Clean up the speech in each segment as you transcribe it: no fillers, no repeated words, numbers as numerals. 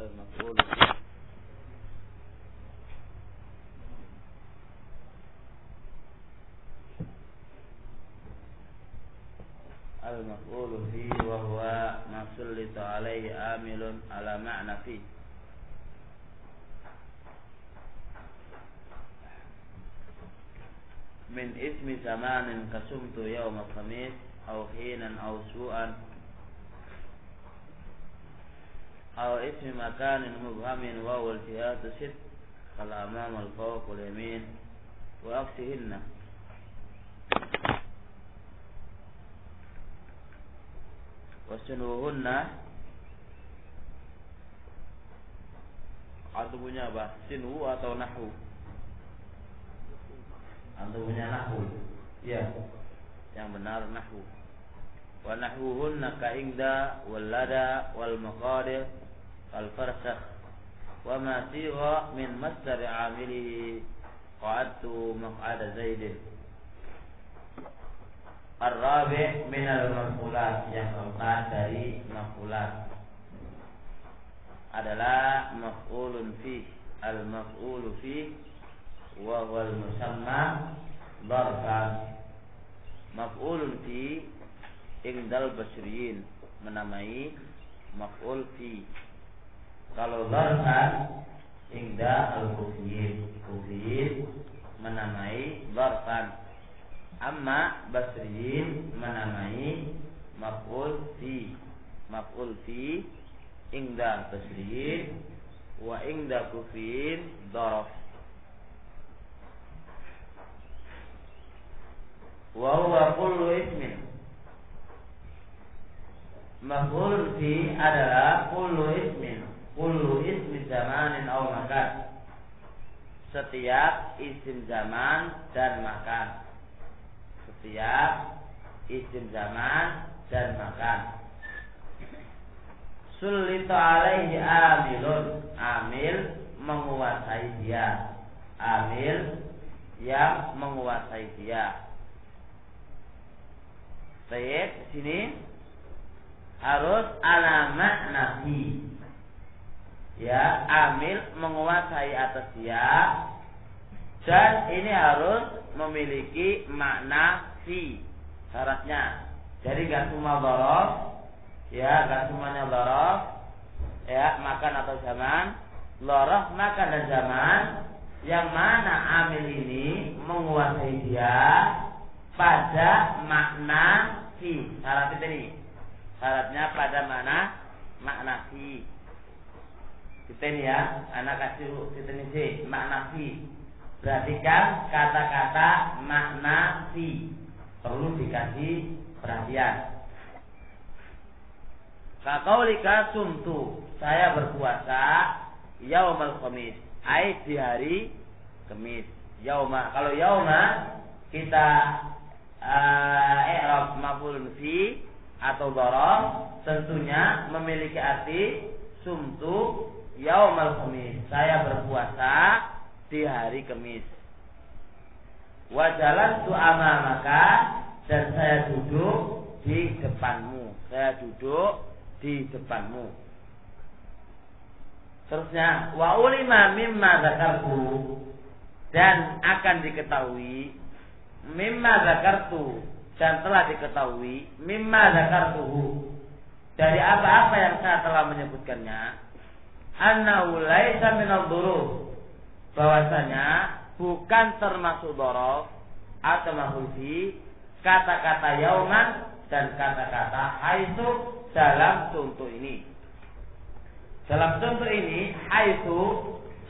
Al-maf'ul fi wa huwa ma sullita alaihi amilun ala ma'na fi. Min ismi zamanin kasumtu yawma khamis aw hinan aw su'an aw ismi makanin mubhamin wa wal jihatu sit kal amam al fawq wal yamin wa aksihinna. Wasunuhunna atau punya apa? Sinu atau nahu? Atau punya nahu? Ya, yang benar nahu. Wa nahuhunna ka ingda wal lada wal maqadir al farsakh wa ma sigha min masdar amilihi qa'adtu maq'ada zaidin. Ar-rabi' minal maf'ulat, yang keempat dari maf'ulat adalah maf'ulun fi. Al-maf'ulu fi wa wal musamma dharfan. Maf'ulun fi indal basriyin, menamai maf'ul fi. Kalau dharfan inda al-kufiyin, kufiyin menamai dharfan. Amma basriyin menamai maf'ul fi. Maf'ul fi ingda basriyin wa ingda kufiyin dharaf. Wa huwa kullu ismin. Maf'ul fi adalah kullu ismin, kullu ismi zamanin aw makan. Setiap isim zaman dan makan. Setiap isim zaman dan makan. Sullita alaihi amilun, amil menguasai dia, amil yang menguasai dia. Baik, sini harus ala makna fi. Ya, amil menguasai atas dia, dan ini harus memiliki makna fi syaratnya. Jadi gak semua dhorof, ya gak semuanya dhorof, ya makan atau zaman. Dhorof makan dan zaman, yang mana amil ini menguasai dia pada makna fi. Syarat ini, syaratnya pada makna fi. Kita ini ya, anak kasih kita ini sih makna fi. Perhatikan kata-kata makna fi, perlu dikasih perhatian. Kaqaulika sumtu, saya berpuasa yaumal khamis, ai di hari Kamis. Yauma, kalau yauma kita i'rab maf'ulun fi atau dharaf, tentunya memiliki arti sumtu yaumal khamis, saya berpuasa di hari Kamis. Wa jalantu amamaka, dan saya duduk di depanmu. Saya duduk di depanmu. Terusnya wa ulima mimma zakartu, dan akan diketahui mimma zakartu, dan telah diketahui mimma zakartuhu, dari apa-apa yang saya telah menyebutkannya, annahu laisa minadh dhuruf, bahwasanya bukan termasuk dhorof atau maf'ul fi kata-kata yauman dan kata-kata haitsu dalam contoh ini. Dalam contoh ini haitsu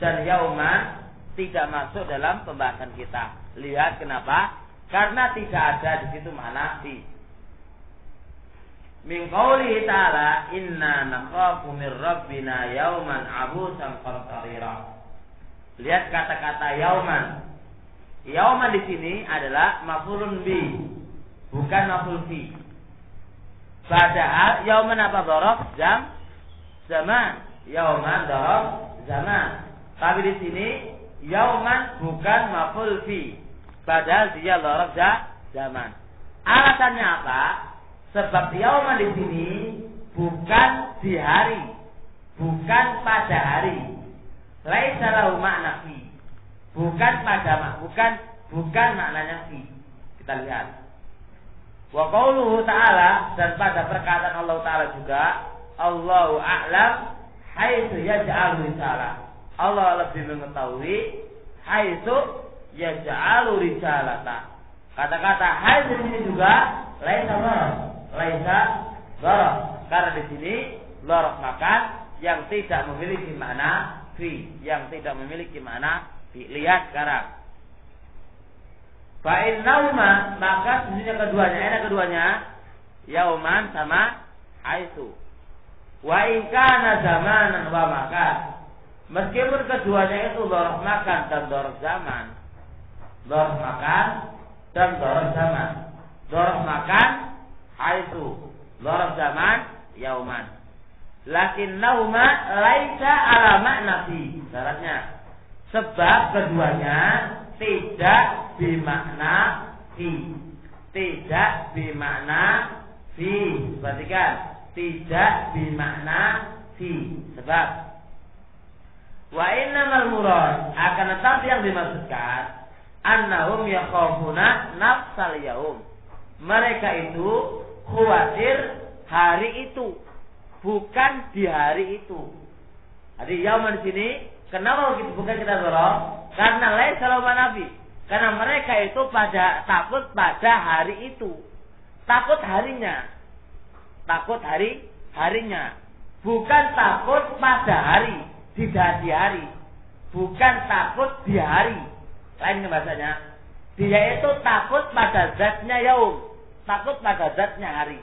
dan yauman tidak masuk dalam pembahasan kita. Lihat kenapa? Karena tidak ada di situ makna fi. Min qoulihi ta'ala inna nakhafu min rabbina yauman abusan qamtarira. Lihat kata-kata yauman. Yauman di sini adalah maf'ulun bi, bukan maf'ul fi. Padahal yauman apa dhorof? Zaman. Yauman dhorof zaman. Tapi di sini yauman bukan maf'ul fi, padahal dia dhorof zaman. Alasannya apa? Sebab yauman di sini bukan di hari, bukan pada hari. Laisa lahu makna fi. Bukan maknanya fi. Kita lihat. Wa qauluhu ta'ala, dan pada perkataan Allah Ta'ala juga, Allahu a'lam haitsu yaj'alu risalah. Allah lebih mengetahui haitsu yaj'alu risalata. Kata-kata haitsu ini juga laisa dharaf. Karena di sini dharaf makan yang tidak memiliki makna fi, Lihat sekarang. Fa innauma, maka sesungguhnya keduanya yauman sama haitsu. Wa in kana zamanan wa makan. Meskipun keduanya itu dharaf makan dan dharaf zaman. Dharaf makan dan dharaf zaman. Dharaf makan haitsu, dharaf zaman yauman. Lakinnahuma laisa ala makna fi. Syaratnya sebab keduanya tidak bermakna fi. Perhatikan, tidak bermakna fi. Sebab wa innamal murad, akan tetapi yang dimaksudkan annahum yakhafuna nafsal yaum. Mereka itu khawatir hari itu, bukan di hari itu. Jadi yauman di sini kenapa bukan kita dorong? Karena laisa lahu manafi. Karena mereka itu takut pada hari itu. Takut harinya. Bukan takut pada hari, tidak di hari. Bukan takut di hari. Lain bahasanya. Dia itu takut pada zatnya yaum. Takut pada zatnya hari.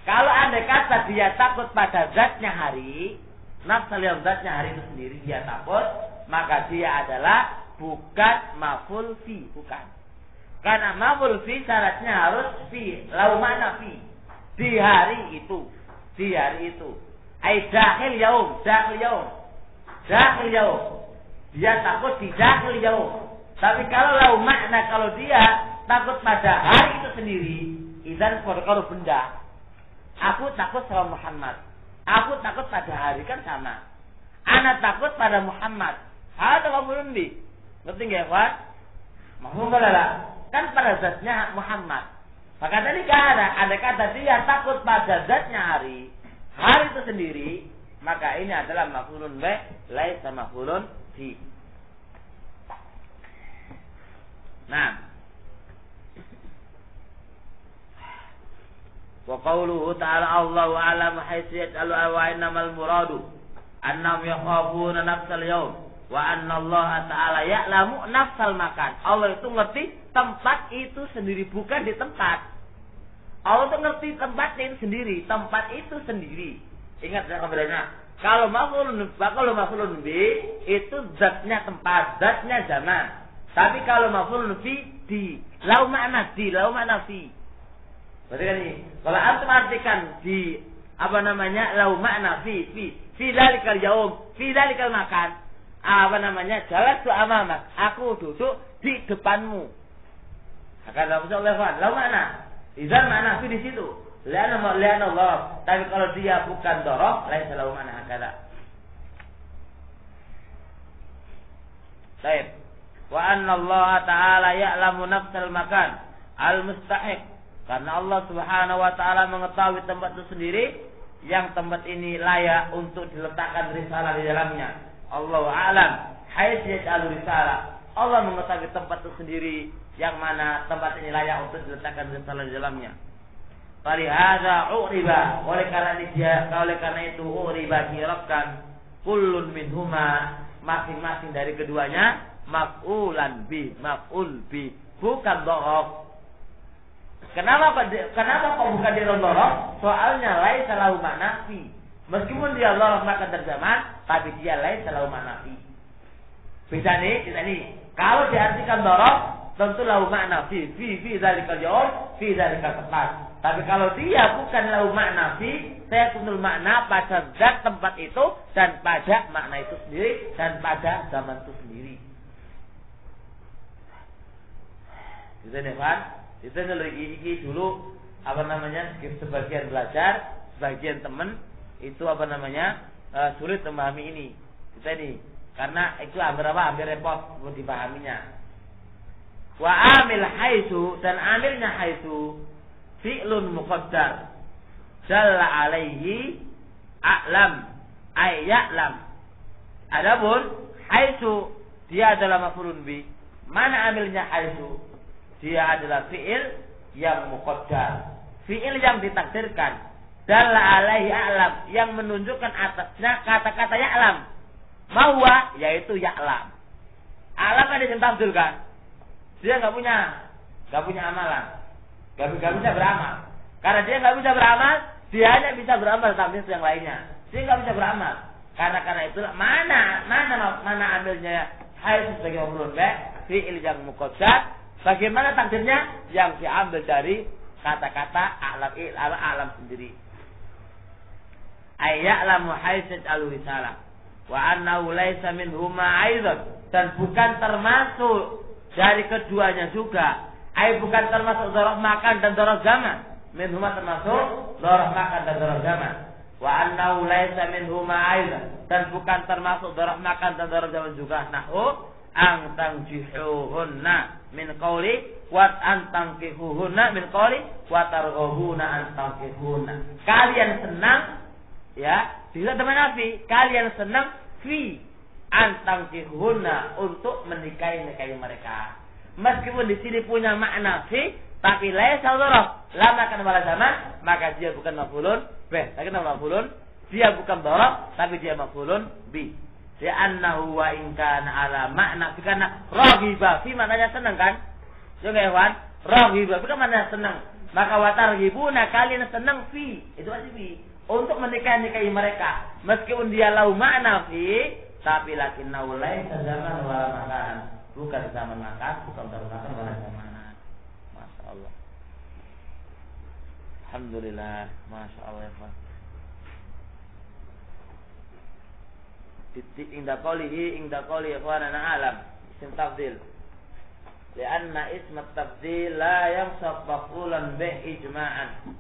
Kalau andai kata dia takut pada zatnya hari, nafsul yaum, zatnya hari itu sendiri dia takut, maka dia adalah bukan maf'ul fi, bukan. Karena maf'ul fi syaratnya harus fi, lau mana fi. Di hari itu. Ai dakhil yaum. Dia takut di dakhil yaum. Tapi kalau lau makna, kalau dia takut pada hari itu sendiri, idzan perkara benda. Aku takut sama Muhammad. Aku takut pada hari, kan sama. Anak takut pada Muhammad. Ada maf'ulun bi. Ngerti enggak, Pak? Mafhum lah. Kan pada zatnya Muhammad. Maka tadi ada kata dia takut pada zatnya hari itu sendiri, maka ini adalah maf'ulun bi, laisa maf'ulun fi. Nah, wa qauluhu ta'ala Allahu a'lamu haitsu yaj'alu wa innamal muradu annahum yakhafuna nafsal yaum wa anna Allah ta'ala ya'lamu nafsal makan. Allah itu ngerti tempat itu sendiri, bukan di tempat. Allah itu ngerti tempatnya itu sendiri, tempat itu sendiri. Ingat ya bedanya. Kalau maf'ulun bi itu zatnya tempat, zatnya zaman. Tapi kalau maf'ulun fi di lau makna fi. Berarti kan ini, kalau antum artikan di lau makna fi dzalikal yaum, fi dzalikal makan, jalatu amamak, aku duduk di depanmu. Akan lau makna, idzan makna fi di situ. Liana Allah. Tapi kalau dia bukan dorof, lain lau makna hakada. Baik. Wa anna Allah ta'ala ya'lamu nafsal makan al-mustahiq. Karena Allah Subhanahu wa ta'ala mengetahui tempat itu sendiri, yang tempat ini layak untuk diletakkan risalah di dalamnya. Allahu a'lam haitsu yaj'alu risalah. Allah mengetahui tempat itu sendiri, yang mana tempat ini layak untuk diletakkan risalah di dalamnya. Falihadza uriba, oleh karena itu uriba dirabkan kullun minhuma, masing-masing dari keduanya maf'ul bi, bukan dharaf. Kenapa kok bukan di dharaf? Soalnya laisa lahu makna fi. Meskipun dia dharaf makan terjemahan, tapi dia laisa lahu makna fi. Beda nih. Kalau diartikan dharaf, tentu lahu makna fi dzalikal yaum, fi dzalikal tempat. Tapi kalau dia bukan lahu makna fi, saya kunul makna pada zat tempat itu, dan pada makna itu sendiri, dan pada zaman itu sendiri. Gitu nih, Pak. Itu lagi dulu sebagian belajar, sebagian teman itu sulit memahami ini. Kita ini karena itu hampir repot untuk dipahaminya. Wa amil haitsu dan amilnya haitsu fi'lun muqaddar jalla alaihi a'lam ay ya'lam. Adapun haitsu dia adalah maf'ulun bi. Mana amilnya haitsu? Dia adalah fi'il yang muqaddar, fi'il yang ditakdirkan. Dalla alaihi a'lam yang menunjukkan atasnya kata-kata ya'lam. Mahwa yaitu ya'lam. Alam ada yang tafsirkan. Dia nggak punya amalan, nggak bisa beramal. Karena dia nggak bisa beramal, dia hanya bisa beramal tafsir yang lainnya. Dia nggak bisa beramal. Karena itulah mana ambilnya haitsu sebagai maf'ulun bi fi'il yang muqaddar. Bagaimana takdirnya yang diambil dari kata-kata alam sendiri. Ayya'lamu haitsu al-risalah wa annahu laysa minhuma aidan, dan bukan termasuk dari keduanya juga. Bukan termasuk dzaraf makan dan dzaraf zaman. Minhuma termasuk dzaraf makan dan dzaraf zaman. Wa annahu laysa minhuma aidan, dan bukan termasuk dzaraf makan dan dzaraf zaman juga. Nahu ang tanjihuhunna min qawli wa an tankihuhunna min qawli wa targhubuna an tankihunna. Kalian senang, ya, bisa teman Nabi, kalian senang fi antangkihuna untuk menikahi mereka. Meskipun di sini punya makna fi, tapi laisa dzaraf, lama kan wala zaman, maka dia bukan maf'ulun bih. Tapi maf'ulun, dia bukan dzaraf, tapi dia maf'ulun bi. Li'annahu wa in kana ala makna, karena raghiba fi maknanya senang kan? Ya enggak, Ikhwan? Raghiba bukan maknanya senang. Maka wa targhibuna, kalian senang fi, itu aja fi, untuk menikahi mereka. Meskipun dia lau makna fi, tapi lakinnahu laisa zaman wala makan, bukan zaman makan, bukan zaman makan wala zaman. Masya Allah. Alhamdulillah, masya Allah ya Pak. Titik inda qawli ikhwanana alam isim tafdil. Lianna ism tafdil la yansab maf'ulan bih ijma'an.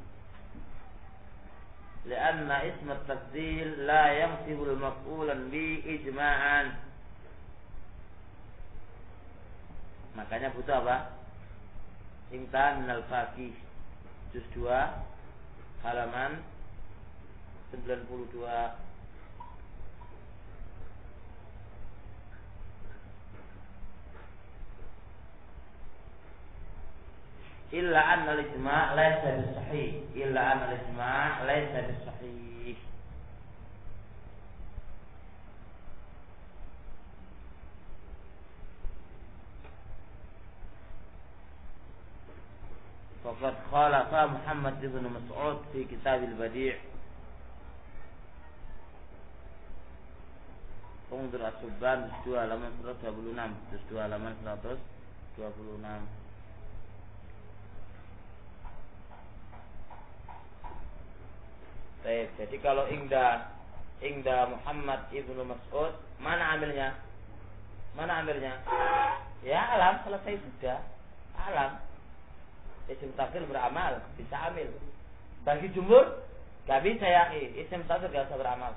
Lianna ism tafdil la yansibul maf'ulan bi ijma'an. Makanya butuh apa? Imtahan minal faqih juz 2 halaman 92. Illa anna al-ijma' laysa bisahih. Illa anna al-ijma' laysa bisahih. Faqad khalafa Muhammad ibn Mas'ud fi kitab al-Badi'. Undur as-Subban 2 halaman 126. 2 halaman 126. Baik, jadi kalau ingda Muhammad ibnu Mas'ud, mana amilnya? Ya alam, selesai sudah. Alam. Isim tafdil beramal, bisa amil. Bagi jumhur, gak bisa ya. Isim tafdil gak bisa beramal.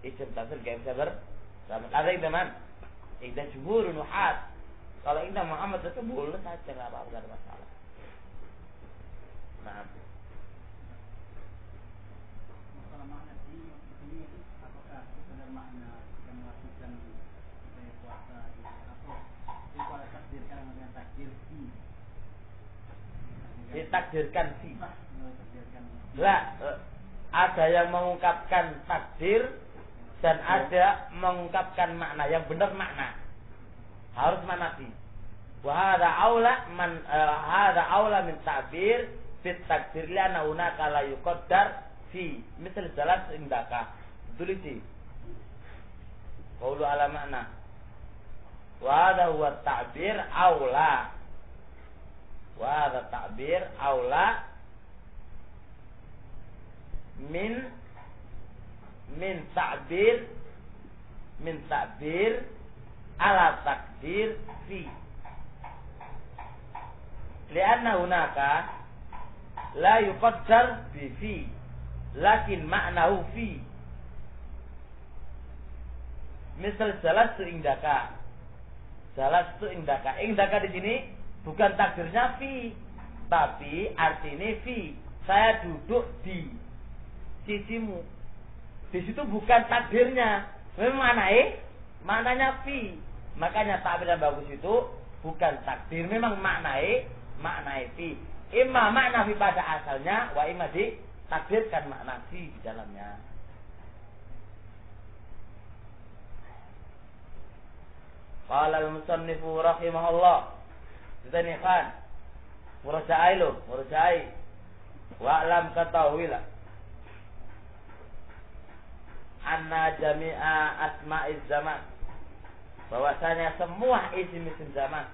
Isim tafdil gak bisa beramal. Ada ingda man? Ingda jumhur nuhat. Kalau ingda Muhammad itu boleh saja, gak apa-apa, gak ada masalah. Maaf. Ditakdirkan fi. Ada yang mengungkapkan takdir dan ada mengungkapkan makna. Yang benar makna harus makna fi. Wa hadza aula min ta'bir fit takdir li'anna hunaka la yuqaddar fi misal jalas indaka. Betul itu. Qaulu ala makna. Wa hadza huwa ta'bir aula. Wa hadza ta'bir aula min ta'bir ala takdir fi. Lianna hunaka la yuqaddar bi fi, lakin ma'nahu fi. Misal jalas tu indaka. Jalas tu indaka. Indaka di sini bukan takdirnya fi, tapi artinya fi. Saya duduk di sisimu. Di situ bukan takdirnya. Memang maknanya fi. Makanya takbir yang bagus itu bukan takdir, memang maknai fi. Imma makna fi pada asalnya, wa imma ditakdirkan makna fi di dalamnya. Qala al-musannifu rahimahullah. Kita ni kan muraja'ai wa'lam katahuilah anna jami'a asma'iz zaman, bahwasanya semua isim-isim zaman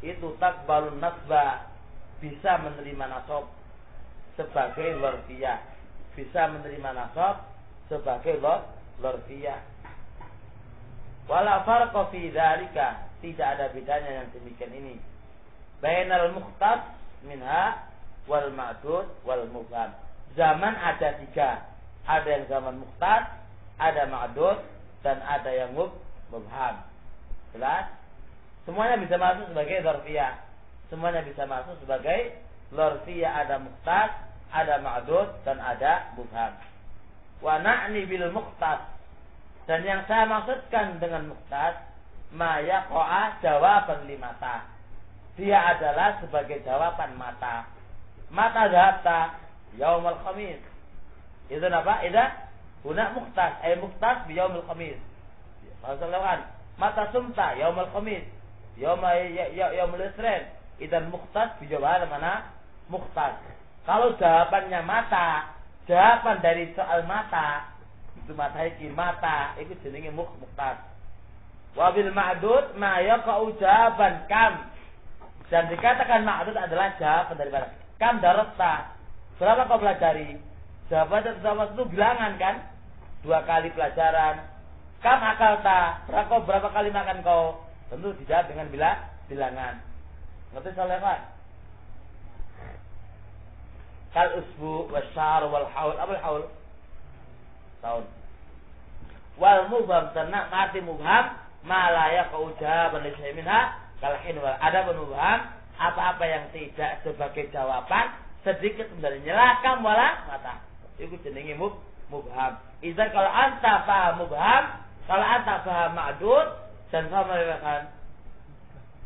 itu takbalun nasba, bisa menerima nasab sebagai lorfiyah, bisa menerima nasab sebagai lorfiyah. Wala farqa fi dzalika, tidak ada bedanya yang demikian ini. Bainal mukhtas minha wal ma'dud wal mubham. Zaman ada 3. Ada yang zaman mukhtas, ada ma'dud, dan ada yang mubham. Jelas? Semuanya bisa masuk sebagai dzarfiyah. Semuanya bisa masuk sebagai dzarfiyah, ada mukhtas, ada ma'dud, dan ada mubham. Wa na'ni bil mukhtas, dan yang saya maksudkan dengan mukhtas, ma yaqa'a jawaban limata. Dia adalah sebagai jawaban mata. Mata dhahabta yaumul khamis. Itu apa? Idza huna mukhtas, ay mukhtas bi yaumil khamis. Maksudnya mata sumta yaumul khamis. Yaumul isrin. Idan mukhtas bi jawaban mana? Mukhtas. Kalau jawabannya mata, jawaban dari soal mata, itu mata itu jenenge mukhtas. Wa bil ma'dud ma yaqa'u jawaban kam. Dan dikatakan ma'dud adalah jawaban daripada kam darasta. Berapa kau pelajari? Jawaban itu bilangan kan? 2 kali pelajaran. Kam akalta? Berapa kali makan kau? Tentu dijawab dengan bilangan. Ngerti soalnya kan? Kal usbu wasyar wal haul. Apa haul? Tahun. Wal mubham, ternak mati mubham malaya kaujaban li minha kalahin wal ada mubham, apa-apa yang tidak sebagai jawaban sedikit dari nyelakam wala mata. Itu jenenge mubham. Iza kalau anta paham mubham, kalau anta paham ma'dud dan paham mengatakan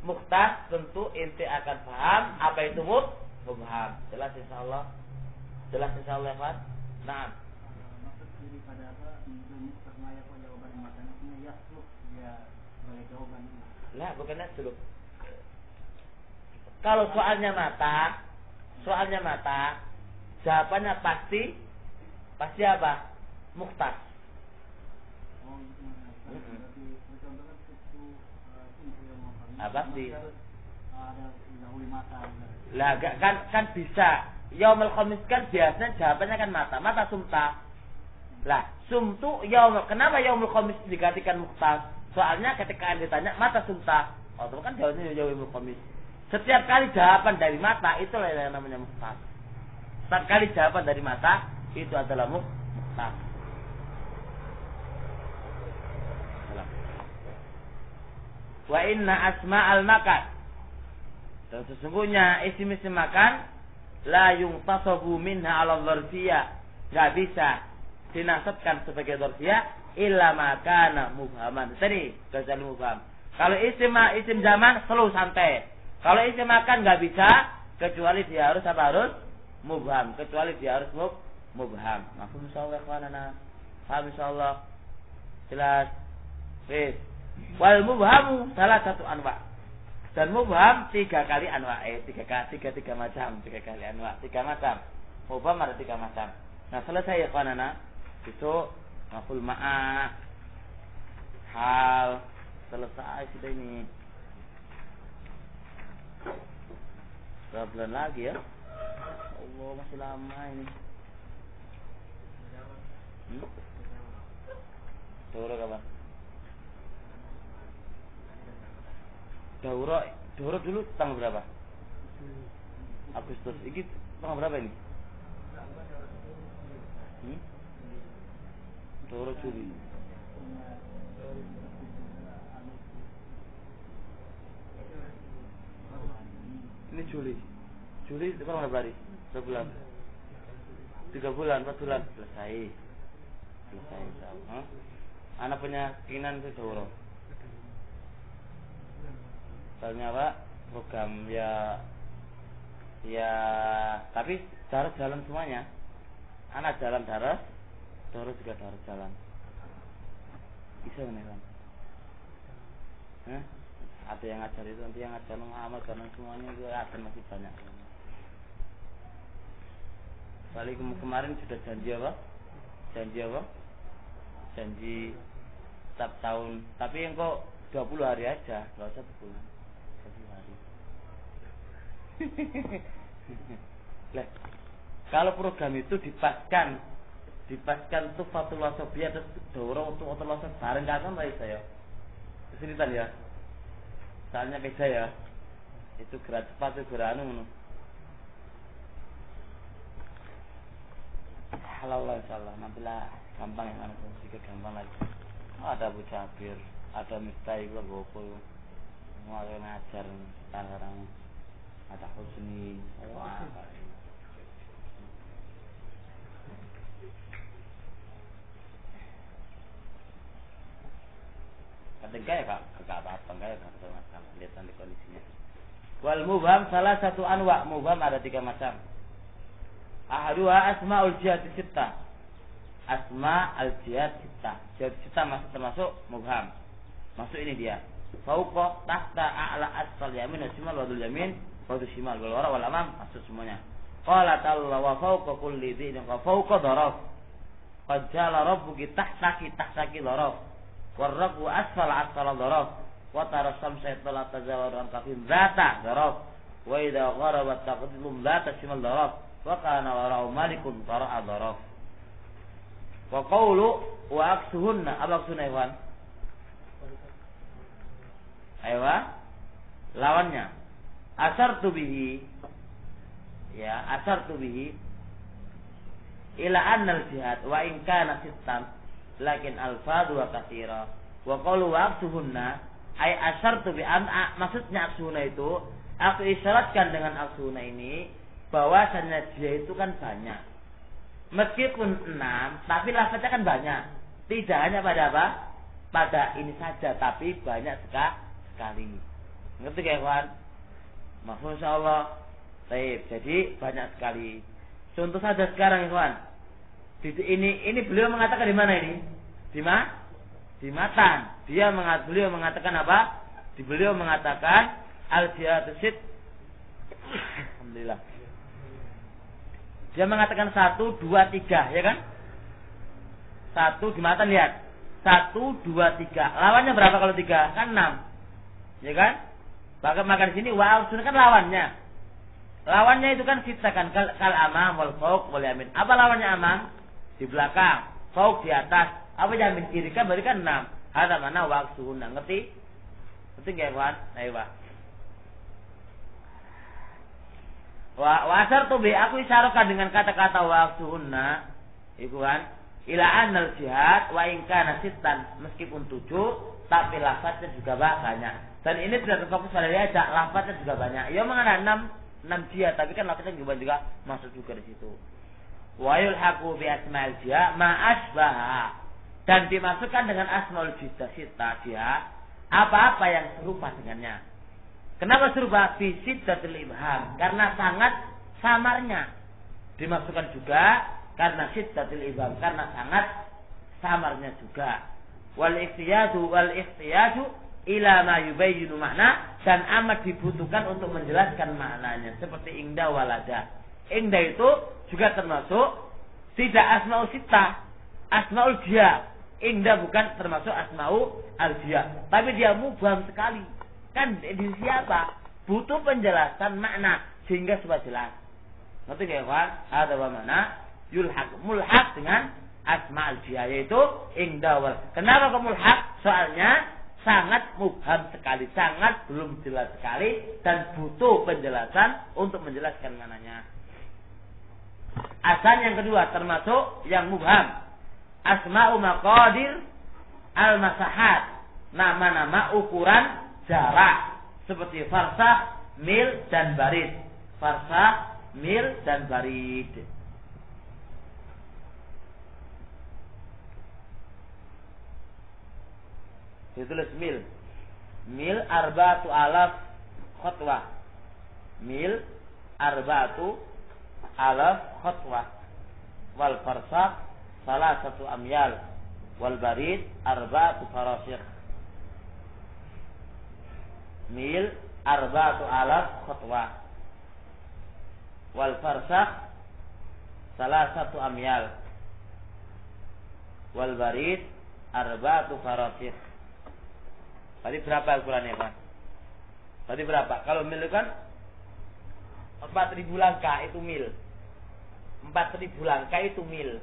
mukhtas, tentu inti akan paham apa itu mubham. Jelas insyaallah. Jelas insyaallah, Pak. Nah, pada apa untuk termaya jawaban matanya punya yasluk dia sebagai jawaban. Lah, bukan yasluk. Kalau soalnya mata, jawabannya pasti apa? Mukhtas. Oh, berarti contohnya itu Apa sih? Ada dahulu mata. Lah, kan bisa. Yaumul khamis kan biasanya jawabannya kan mata sumta. Lah, sumtu yaumul. Kenapa yaumul khamis dikatakan mukhtas? Soalnya ketika ditanya mata sumta, itu kan jawabnya yaumul khamis. Setiap kali jawaban dari mata itulah yang namanya mukhtas. Setiap kali jawaban dari mata itu adalah mukhtas. Wa inna asma'al makan, dan sesungguhnya isim-isim makan la yungtasabu minha 'ala dzarfiyah, enggak bisa dinasabkan sebagai dzarfiyah illa ma kana mubhaman. Tadi kecuali mubham. Kalau isim zaman selalu santai. Kalau isim makan enggak bisa kecuali dia harus apa? Harus mubham. Kecuali dia harus mubham. Mafhum insyaallah kawanana. Paham insyaallah. Jelas. Wis. Wal mubhamu salah satu anwa. Dan mubham 3 kali anwa. 3 macam. 3 kali anwa. 3 macam. Mubham ada 3 macam. Nah, selesai ya kawanana. Besok maful ma'ah. Hal. Selesai sudah ini. Berapa bulan lagi ya? Allah, masih lama ini. Daurah kapan? Daurah dulu tanggal berapa? Agustus. Ini tanggal berapa ini? Daurah Juli. Ini Juli itu kan berapa hari? Berapa bulan? 3 bulan, 4 bulan selesai. Anak punya keinginan itu dulu. Soalnya apa? Program ya, tapi harus jalan semuanya. Anak jalan daras juga harus jalan. Bisa kan? Ada yang ngajar itu, nanti yang ngajar mengamal karena semuanya juga akan masih banyak. Balik kemarin sudah janji apa? Janji setiap tahun. Tapi yang kok 20 hari aja, nggak usah sebulan. 20 hari. Lah, kalau program itu dipaskan tufatul wasobiyah terus dorong untuk otomatis bareng kangen lah saya. Kesulitan ya. Soalnya beda ya. Itu gerak cepat itu gerak anu. Halallah insyaallah. Nantilah gampang ya kan, sedikit gampang lagi. Ada Abu Jabir, ada Miftah itu gopo. Semua ngajar sekarang. Ada Husni. Wah. Enggak ya kak, apa enggak ya kak, lihat nanti kondisinya. Wal mubham salah satu anwa, mubham ada 3 macam. Ahaduha asmaul jihad sittah. Asma al jihad sittah. Jihad sittah termasuk mubham. Masuk ini dia. Fauqa tahta a'la asfal yamin shimal wadul yamin wadul shimal wal wara wal amam, masuk semuanya. Qala ta'ala wa fauqa kulli dhinin wa fauqa dharaf. Qad ja'ala rabbuki tahtaki dharaf. Warrabu asfala dharaf wa tara samsa la tazawaru an kafin zata dharaf wa idza gharabat taqdilum zata shimal dharaf wa kana wara'u malikun tara'a dharaf. Wa qawlu wa aksuhunna abaksunna ikhwan. Aywa lawannya asartu bihi ila annal jihad wa in kana sittan lakin alfadu wa katsira. Wa qalu waqtuhunna ay asyartu bi an, maksudnya aksuhunna itu aku isyaratkan dengan aksuhunna ini bahwasanya dia itu kan banyak. Meskipun 6 tapi lafaznya kan banyak. Tidak hanya pada apa? Pada ini saja tapi banyak sekali. Ngerti ya kawan? Mafhum insyaallah. Baik, jadi banyak sekali. Contoh saja sekarang kawan. Ini beliau mengatakan di mana ini? Di matan. Beliau mengatakan apa? Beliau mengatakan al-jihadu sit. Alhamdulillah. Dia mengatakan 1, 2, 3, ya kan? 1 di matan lihat. 1, 2, 3. Lawannya berapa kalau 3? Kan 6. Ya kan? Maka di sini wa kan lawannya. Lawannya itu kan sita kan kal amam wal fauq wal yamin. Apa lawannya amam? Di belakang, fauq di atas, apa yamin kiri kan berarti kan 6. Ada mana waqsuhunna, ngerti? Ngerti enggak, kawan? Ayo, Pak. Wa asartu bi, aku isyaratkan dengan kata-kata waqsuhunna, iku kan, ila annal jihad wa in kana sittan, meskipun 7, tapi lafaznya juga banyak. Dan ini tidak terfokus pada dia, lafaznya juga banyak. Ya mengana 6 jihad, tapi kan lafaznya juga masuk juga di situ. Wa yulhaqu bi asma'il jihad ma asbaha, dan dimasukkan dengan asmaul jihad apa-apa yang serupa dengannya. Kenapa serupa? Fi siddatil ibham, karena sangat samarnya. Dimasukkan juga karena siddatil ibham, karena sangat samarnya juga. Wal ihtiyaju ila ma yubayyinu makna, dan amat dibutuhkan untuk menjelaskan maknanya, seperti ingda walada. Ingda itu juga termasuk tidak asmaul sittah, asmaul jihad. Ingda bukan termasuk asmaul al-jihad, tapi dia mubham sekali. Kan di siapa? Butuh penjelasan makna sehingga supaya jelas. Ngerti enggak, kawan? Ada mana? Mulhaq dengan asma al-jihad, yaitu ingda wal. Kenapa kok mulhaq? Soalnya sangat mubham sekali, sangat belum jelas sekali, dan butuh penjelasan untuk menjelaskan maknanya. Asal yang kedua termasuk yang mubham, asma'u maqadir Al-masahat, nama-nama ukuran jarak seperti farsah, mil dan barid. Farsah, mil dan barid. Ditulis mil. Mil arba'atu alaf khutwah. Mil arba'atu alaf khutwah. Wal farsah salasatu amyal. Wal barid arba'atu farasikh. Mil arba'atu alaf khutwah. Wal farsakh salasatu amyal. Wal barid arba'atu farasikh. Tadi berapa ukurannya, Pak? Tadi berapa? Kalau mil kan 4.000 langkah itu mil. 4.000 langkah itu mil.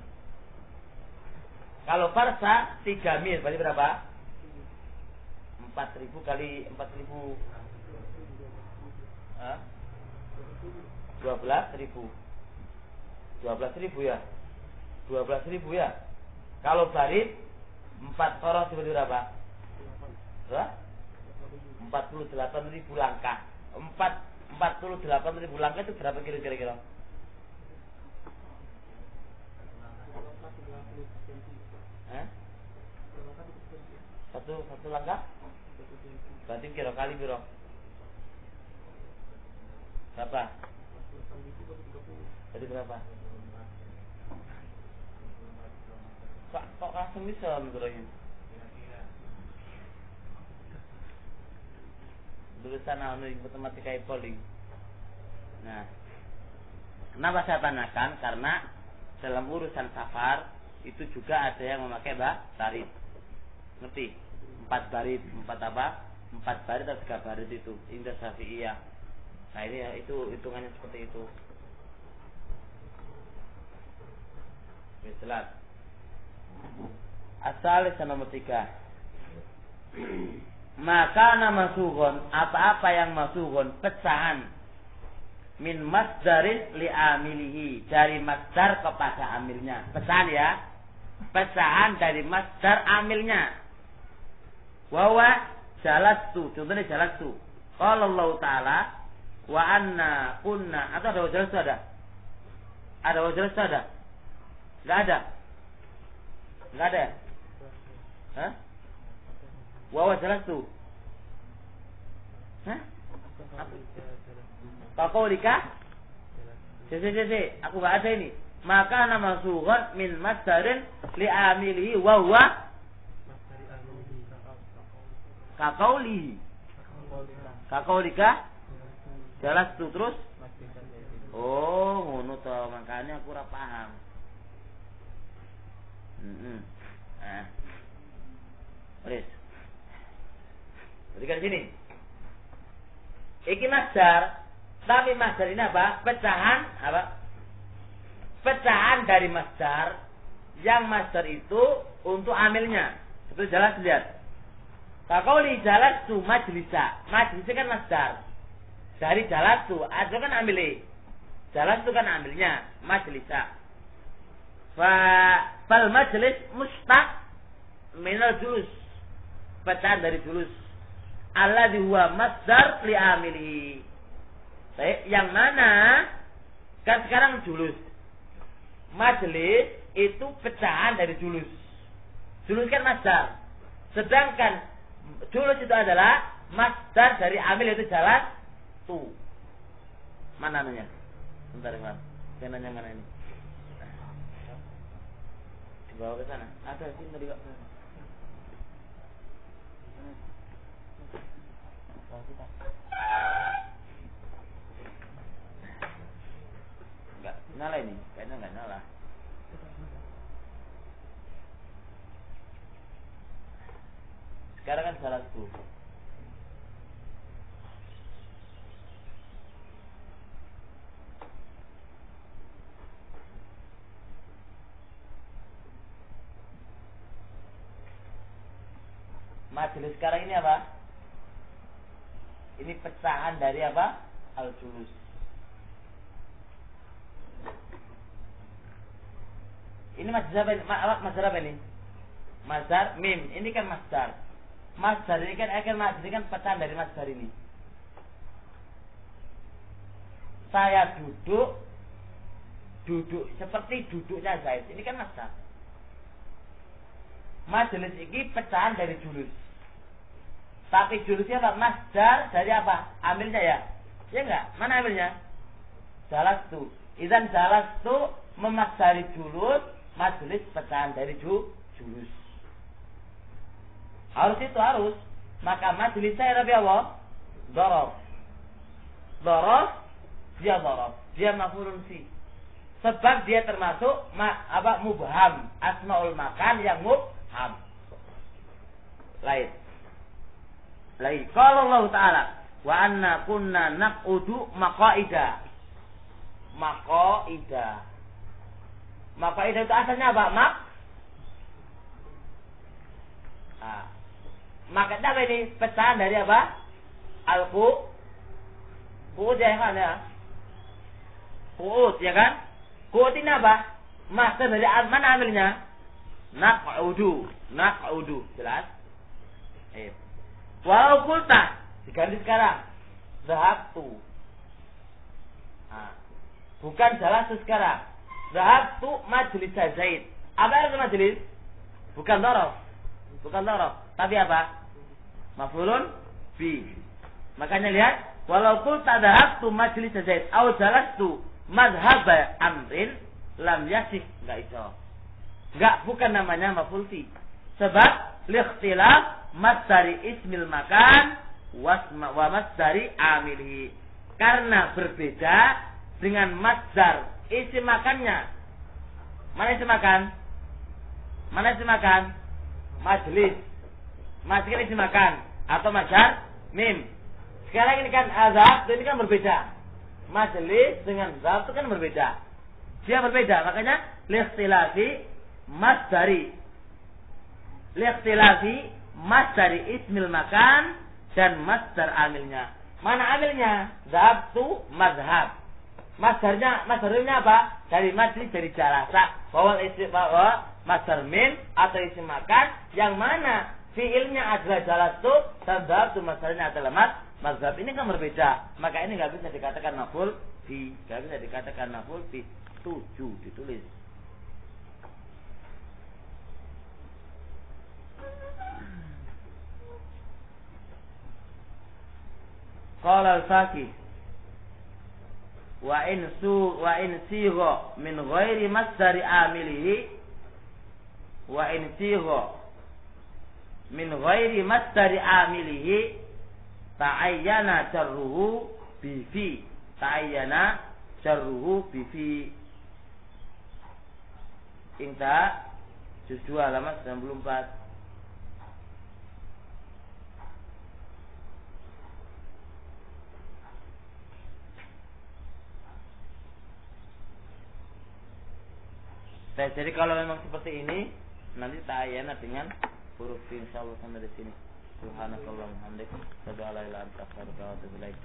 Kalau farsa 3 mil, berarti berapa? 4.000 kali 4.000. 12.000. 12.000 ya. 12.000 ya. Kalau barid 4 koros berarti berapa? 48.000 langkah. 48.000 langkah itu berapa kira-kira? Satu langkah? Berarti kira kali biro. Berapa? Jadi berapa? Kok langsung bisa menurutnya? Tulisan matematika polling. Nah, kenapa saya tanyakan? Karena dalam urusan safar itu juga ada yang memakai barid. Ngerti? 4 barid, 4 apa? 4 barid atau 3 barid itu indah Syafi'iyah. Nah ini ya, itu hitungannya seperti itu. Jelas. Asal nomor 3. Maka nama masughun, apa-apa yang masughun pecahan min masdarin li amilihi, dari masdar kepada amilnya. Pecahan ya. Pecahan dari masdar amilnya. Wawa jalastu, contohnya jalastu. Qala Allah Ta'ala wa anna kunna, atau ada jalastu ada? Ada jalastu ada? Enggak ada. Enggak ada. Hah? Wawa jalastu. Hah? Kaqaulika? Si, aku enggak ada ini. Maka nama sughun min masdarin li amilihi wa huwa kaqaulihi. Kaqaulika? Jalastu terus? Oh, ngono to, makanya aku ora paham. Wis. Perhatikan sini. Iki masdar, tapi masdar ini apa? Pecahan apa? Pecahan dari masdar, yang masdar itu untuk amilnya. Itu jelas lihat. Kaqauli jalastu majlisa. Majlisa kan masdar. Dari jalastu, ada kan amilnya. Jalastu kan amilnya, majlisa. Fal majlis mustaq minal julus. Pecahan dari julus. Alladhi huwa masdar li amili. Baik, yang mana kan sekarang julus. Majlis itu pecahan dari julus. Julus kan masdar. Sedangkan julus itu adalah masdar dari amil, itu jalan tu. Mana namanya? Bentar, Iman. Saya nanya mana ini? Dibawa ke sana. Ada sih tadi kok. Enggak nyala ini, kayaknya enggak nyala. Sekarang kan salah satu. Majelis sekarang ini apa? Ini pecahan dari apa? Al-julus. Ini majelis apa ini? Majelis apa ini? Masdar mim. Ini kan masdar. Masdar ini kan masdar ini kan pecahan dari masdar ini. Saya duduk seperti duduknya Zaid. Ini kan masdar. Majelis ini pecahan dari julus. Tapi julusnya apa? Masdar dari apa? Amilnya ya? Ya enggak? Mana amilnya? Jalastu. Idzan jalastu memasdari julus, majelis pecahan dari julus. Harus itu harus. Maka majelis saya Rabbi Allah dorof. Dia maf'ulun fi. Sebab dia termasuk mubham, asmaul makan yang mubham. Lain. Kalau Allah Ta'ala wa anna kunna naq'udu maqaida. Maqaida itu asalnya apa? Maka apa ini? Pecahan dari apa? Qu'ud ya kan ya? Qu'ud ya kan? Qu'ud ini apa? Masdar dari mana amilnya? Naq'udu. Jelas? Walau kulta diganti sekarang. Zahabtu. Bukan jalastu sekarang. Zahabtu majlis Zaid. Apa arti majlis? Bukan dorof. Tapi apa? Maf'ulun fi. Makanya lihat, walau qulta dhahabtu majlis Zaid au jalastu madhhab amrin lam yasih, enggak iso. Enggak, bukan namanya maf'ul fi. Sebab likhtilaf masdari ismil makan wa masdari amilhi. Karena berbeda dengan masdar isim makannya. Mana isim makan? Majlis. Masih kan isim makan atau masdar mim. Sekarang ini kan azab ini kan berbeda. Majlis dengan zab itu kan berbeda. Dia berbeda, makanya likhtilafi masdari ismil makan dan masdar amilnya. Mana amilnya? Zabtu madhab. Masdarnya apa? Dari majlis, dari jalasa. Bahwa masdar min atau isim makan yang mana fiilnya adalah jalastu dan zabtu masdarnya adalah mazhab. Ini kan berbeda. Maka ini nggak bisa dikatakan maf'ul fi. Nggak bisa dikatakan maf'ul fi. 7 ditulis. Qala al-Faqih wa in sigha min ghairi masdari amilihi ta'ayyana jarruhu bifi. Inta juz 2 halaman 94. Jadi kalau memang seperti ini nanti ta'ayyana dengan huruf fi, insyaallah sampai di sini. Subhanakallahumma wa bihamdika, asyhadu an la ilaha illa anta, astaghfiruka wa atubu ilaik.